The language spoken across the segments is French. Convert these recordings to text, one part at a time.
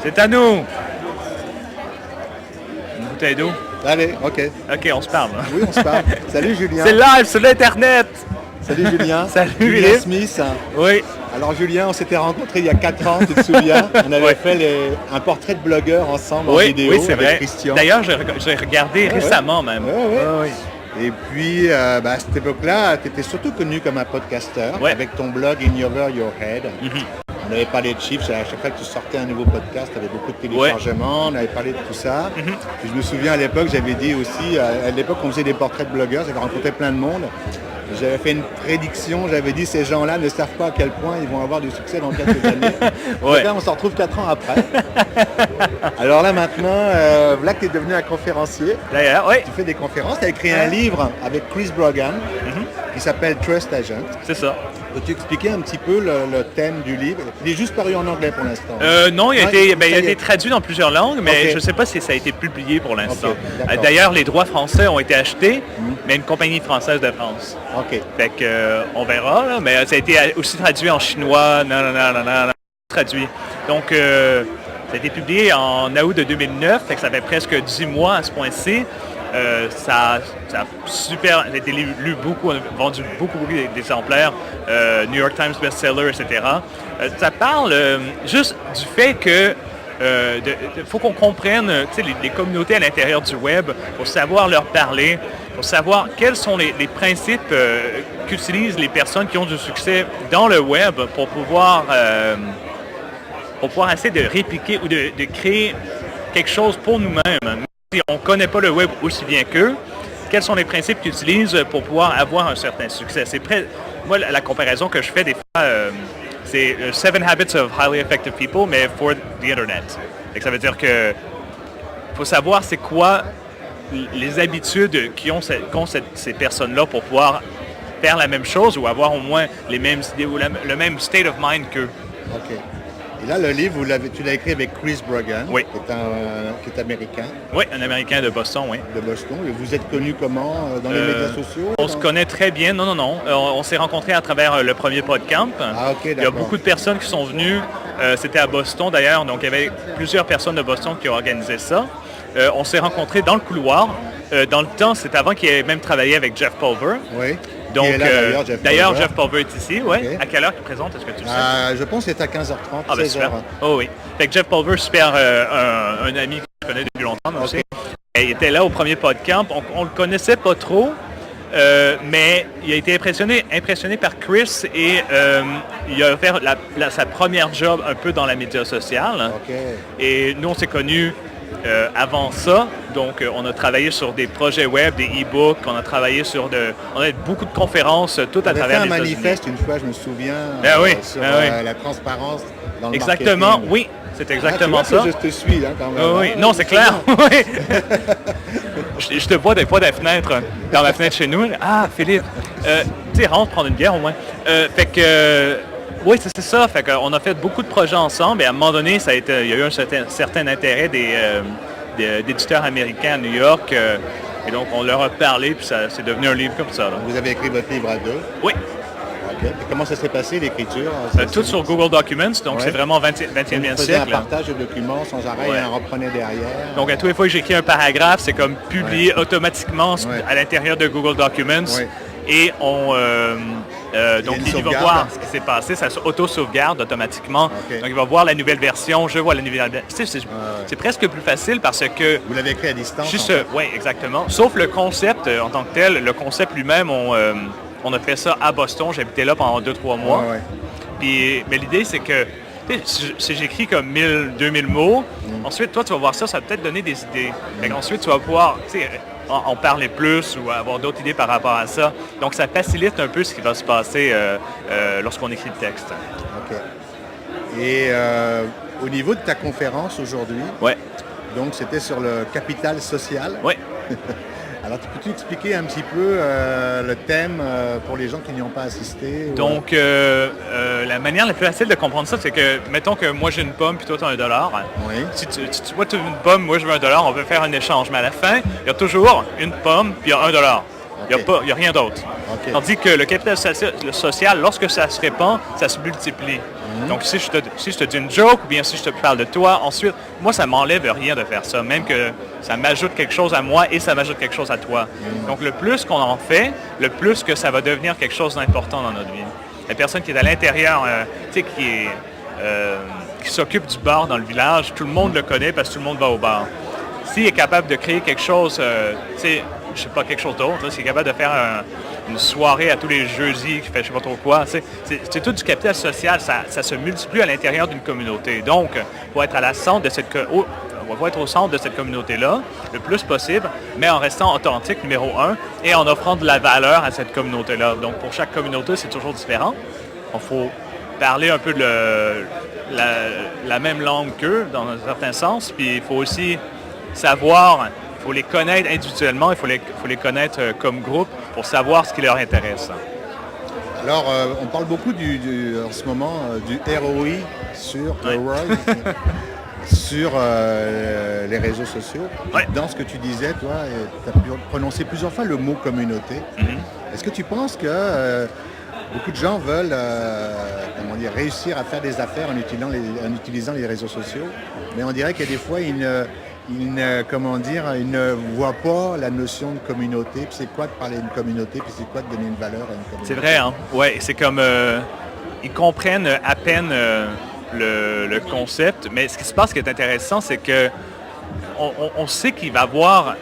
C'est à nous. Une bouteille d'eau. Allez, ok. OK, on se parle. Oui, on se parle. Salut Julien. C'est live sur l'Internet. Salut Julien. Salut Julien Philippe. Smith. Oui. Alors Julien, on s'était rencontrés il y a 4 ans, tu te souviens? On avait fait un portrait de blogueur ensemble en vidéo oui, c'est avec vrai. Christian. D'ailleurs, j'ai regardé récemment même. Ouais. Et puis, à cette époque-là, tu étais surtout connu comme un podcasteur avec ton blog In Over Your Head. On avait parlé de chiffres, à chaque fois que tu sortais un nouveau podcast, tu avais beaucoup de téléchargements, on avait parlé de tout ça. Puis je me souviens à l'époque, j'avais dit aussi, à l'époque on faisait des portraits de blogueurs, j'avais rencontré plein de monde. J'avais fait une prédiction, j'avais dit ces gens-là ne savent pas à quel point ils vont avoir du succès dans quelques années. Là, on s'en retrouve 4 ans après. Alors là maintenant, voilà que tu es devenu un conférencier. D'ailleurs, oui. Tu fais des conférences, tu as écrit un livre avec Chris Brogan qui s'appelle Trust Agent. C'est ça. Peux-tu expliquer un petit peu le thème du livre? Il est juste paru en anglais pour l'instant. Non, il a été traduit dans plusieurs langues, mais je ne sais pas si ça a été publié pour l'instant. D'ailleurs, les droits français ont été achetés, mais une compagnie française de France. OK. Fait que, on verra, là, mais ça a été aussi traduit en chinois, traduit. Donc, ça a été publié en août de 2009, fait que ça fait presque 10 mois à ce point-ci. Ça a été lu beaucoup, on a vendu beaucoup d'exemplaires, New York Times bestseller, etc. Ça parle juste du fait que faut qu'on comprenne les communautés à l'intérieur du web, pour savoir leur parler, pour savoir quels sont les principes qu'utilisent les personnes qui ont du succès dans le web pour pouvoir essayer de répliquer ou de créer quelque chose pour nous-mêmes. Si on ne connaît pas le web aussi bien qu'eux, quels sont les principes qu'ils utilisent pour pouvoir avoir un certain succès? Moi, la comparaison que je fais des fois, c'est 7 Habits of Highly Effective People, mais for the Internet. Et ça veut dire que faut savoir c'est quoi les habitudes qu'ont ces personnes-là pour pouvoir faire la même chose ou avoir au moins les mêmes idées ou le même state of mind qu'eux. OK. Et là, le livre, tu l'as écrit avec Chris Brogan, qui est américain. Oui, un Américain de Boston, oui. De Boston. Et vous êtes connu comment dans les médias sociaux? On se connaît très bien. Non. On s'est rencontrés à travers le premier PodCamp. Ah, OK, d'accord. Il y a beaucoup de personnes qui sont venues. C'était à Boston, d'ailleurs. Donc, il y avait plusieurs personnes de Boston qui ont organisé ça. On s'est rencontrés dans le couloir. Dans le temps, c'était avant qu'il ait même travaillé avec Jeff Pulver. Oui. Donc, d'ailleurs, Jeff Pulver est ici, oui. Okay. À quelle heure il présente, est-ce que tu le sais? Je pense que c'est à 15h30, ah, ben, 16h. Oh oui. Fait que Jeff Pulver, super, un ami que je connais depuis longtemps, aussi. Il était là au premier PodCamp. On le connaissait pas trop, mais il a été impressionné par Chris et il a fait sa première job un peu dans la média sociale. Okay. Et nous, on s'est connus avant ça. Donc, on a travaillé sur des projets web, des e-books, on a travaillé on a eu beaucoup de conférences tout à travers les États-Unis. On a fait un manifeste une fois, je me souviens, sur la transparence dans le exactement, marketing. Oui, c'est exactement ça. Que je te suis, là, quand même. Oui, non, c'est clair. je te vois des fois dans la fenêtre chez nous. Ah, Philippe, tu sais, rentre prendre une bière au moins. Fait que... oui, c'est ça. Fait qu'on a fait beaucoup de projets ensemble et à un moment donné, il y a eu un certain intérêt d'éditeurs américains à New York. Et donc, on leur a parlé, puis c'est devenu un livre comme ça. Là. Vous avez écrit votre livre à deux? Oui. Okay. Et comment ça s'est passé, l'écriture? Tout sur Google Documents, donc c'est vraiment 20e siècle. Vous faisiez un partage de documents sans arrêt et un reprenait derrière. Donc, à tous les fois que j'écris un paragraphe, c'est comme publié automatiquement à l'intérieur de Google Documents. Et donc, il va voir ce qui s'est passé, ça s'auto-sauvegarde automatiquement. Okay. Donc, il va voir la nouvelle version, je vois la nouvelle version. C'est presque plus facile parce que... Vous l'avez écrit à distance? Oui, exactement. Sauf le concept en tant que tel. Le concept lui-même, on a fait ça à Boston. J'habitais là pendant 2-3 mois. Puis, mais l'idée, c'est que si j'écris comme 1000-2000 mots, ensuite, toi, tu vas voir ça va peut-être donner des idées. Ensuite, tu vas pouvoir... en parler plus ou avoir d'autres idées par rapport à ça. Donc, ça facilite un peu ce qui va se passer lorsqu'on écrit le texte. OK. Et au niveau de ta conférence aujourd'hui, donc c'était sur le capital social. Oui. Alors, peux-tu expliquer un petit peu le thème pour les gens qui n'y ont pas assisté? Donc, la manière la plus facile de comprendre ça, c'est que, mettons que moi j'ai une pomme puis toi tu as $1. Oui. Si tu vois tu as une pomme, moi je veux $1, on peut faire un échange. Mais à la fin, il y a toujours une pomme puis il y a $1. Il n'y a rien d'autre. Okay. Tandis que le capital social, lorsque ça se répand, ça se multiplie. Donc, si je te dis une joke, ou bien si je te parle de toi, ensuite, moi, ça m'enlève rien de faire ça. Même que ça m'ajoute quelque chose à moi et ça m'ajoute quelque chose à toi. Donc, le plus qu'on en fait, le plus que ça va devenir quelque chose d'important dans notre vie. La personne qui est à l'intérieur, qui s'occupe du bar dans le village, tout le monde le connaît parce que tout le monde va au bar. S'il est capable de créer quelque chose, je sais pas, quelque chose d'autre, s'il est capable de faire une soirée à tous les jeudis, qui fait je sais pas trop quoi, c'est tout du capital social, ça se multiplie à l'intérieur d'une communauté. Donc, il faut être au centre de cette communauté-là, le plus possible, mais en restant authentique, numéro 1, et en offrant de la valeur à cette communauté-là. Donc, pour chaque communauté, c'est toujours différent. Il faut parler un peu la même langue qu'eux, dans un certain sens, puis il faut aussi savoir, il faut les connaître individuellement, il faut les connaître comme groupe pour savoir ce qui leur intéresse. Alors, on parle beaucoup en ce moment du ROI sur sur les réseaux sociaux. Ouais. Dans ce que tu disais, toi, tu as prononcé plusieurs fois le mot communauté. Est-ce que tu penses que beaucoup de gens veulent réussir à faire des affaires en utilisant les réseaux sociaux, mais on dirait qu'il y a des fois ils ne voient pas la notion de communauté, puis c'est quoi de parler d'une communauté, puis c'est quoi de donner une valeur à une communauté. C'est vrai, hein? Oui, c'est comme ils comprennent à peine le concept, mais ce qui se passe, ce qui est intéressant, c'est que on sait qu'il va y avoir...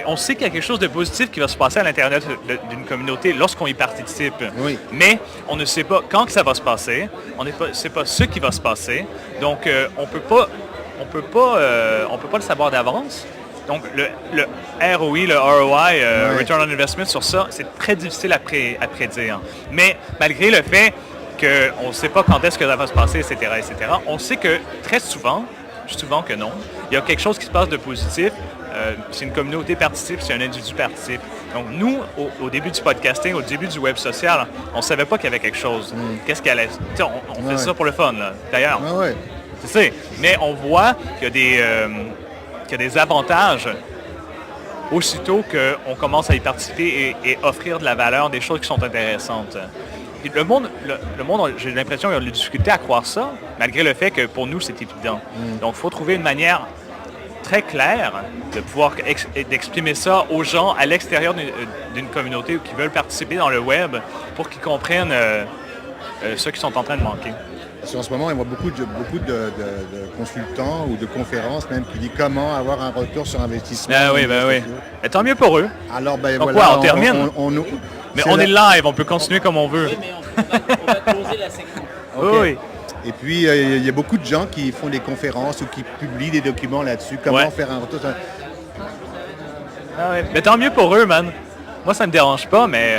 On sait qu'il y a quelque chose de positif qui va se passer à l'intérieur d'une communauté lorsqu'on y participe. Oui. Mais on ne sait pas quand que ça va se passer. On ne sait pas ce qui va se passer. Donc, on peut pas le savoir d'avance. Donc, le ROI, le ROI, Return on Investment, sur ça, c'est très difficile à prédire. Mais malgré le fait qu'on ne sait pas quand est-ce que ça va se passer, etc., on sait que très souvent que non, il y a quelque chose qui se passe de positif. Si une communauté participe, si un individu participe. Donc, nous, au début du podcasting, au début du web social, on ne savait pas qu'il y avait quelque chose. Qu'est-ce qu'elle allait... On fait ça pour le fun, là, d'ailleurs. C'est ça. Mais on voit qu'il y a des avantages aussitôt qu'on commence à y participer et offrir de la valeur, des choses qui sont intéressantes. Et le monde, j'ai l'impression qu'il y a de la difficulté à croire ça, malgré le fait que pour nous, c'est évident. Donc, il faut trouver une manière très clair de pouvoir d'exprimer ça aux gens à l'extérieur d'une communauté qui veulent participer dans le web pour qu'ils comprennent ce qu'ils sont en train de manquer. Parce qu'en ce moment, il y a beaucoup de consultants ou de conférences même qui disent comment avoir un retour sur investissement. Oui. Et tant mieux pour eux. Alors, donc voilà, on termine. Mais on est live, on peut continuer comme on veut. Oui, mais on va closer la section. Okay. Oui. Et puis, il y a beaucoup de gens qui font des conférences ou qui publient des documents là-dessus. Comment faire un retour sur... Mais tant mieux pour eux, man. Moi, ça me dérange pas, mais